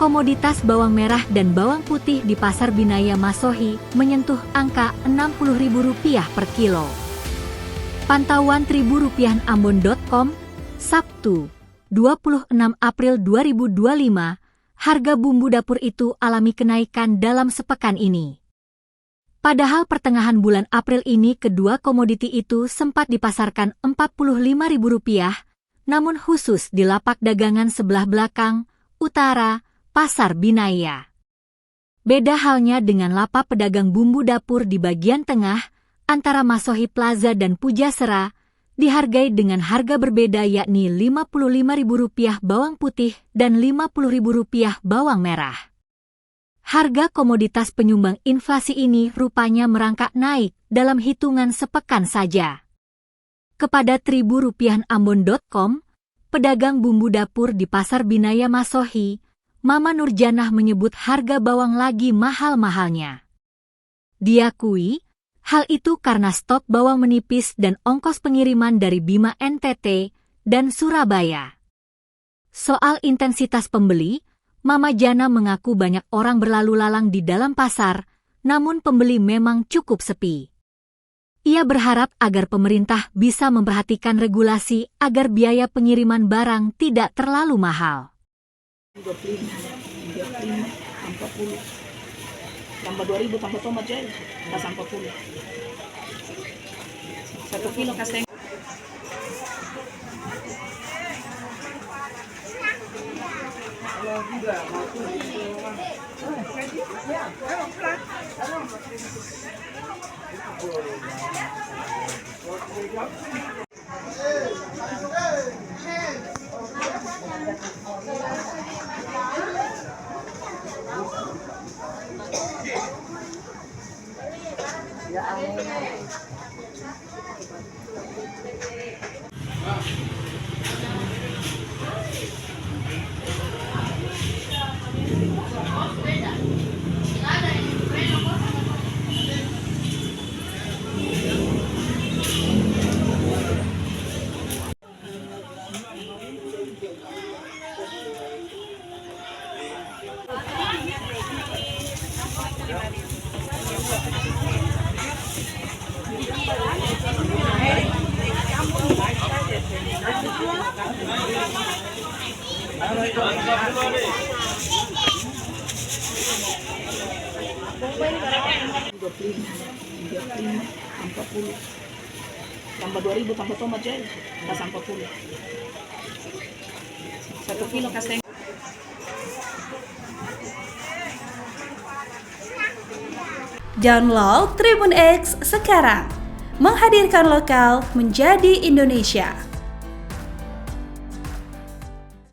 komoditas bawang merah dan bawang putih di Pasar Binaya Masohi menyentuh angka Rp60.000 per kilo. Pantauan Triburupiah Ambon.com, Sabtu, 26 April 2025, harga bumbu dapur itu alami kenaikan dalam sepekan ini. Padahal pertengahan bulan April ini kedua komoditi itu sempat dipasarkan Rp45.000, namun khusus di lapak dagangan sebelah belakang, utara, Pasar Binaya. Beda halnya dengan lapak pedagang bumbu dapur di bagian tengah, antara Masohi Plaza dan Pujasera, dihargai dengan harga berbeda yakni Rp55.000 bawang putih dan Rp50.000 bawang merah. Harga komoditas penyumbang inflasi ini rupanya merangkak naik dalam hitungan sepekan saja. Kepada Triburupiah Ambon.com, pedagang bumbu dapur di Pasar Binaya Masohi, Mama Nurjanah menyebut harga bawang lagi mahal-mahalnya. Diakui, hal itu karena stok bawang menipis dan ongkos pengiriman dari Bima NTT dan Surabaya. Soal intensitas pembeli, Mama Jana mengaku banyak orang berlalu lalang di dalam pasar, namun pembeli memang cukup sepi. Ia berharap agar pemerintah bisa memperhatikan regulasi agar biaya pengiriman barang tidak terlalu mahal. 25, 35, 40. Tambah 2.000 tambah tomat jadi kasih 40. 1 kilo kasih. Tambah 2.000 tambah tomat jadi kasih 40. 1 kilo kasih. Download Tribun X sekarang, menghadirkan lokal menjadi Indonesia.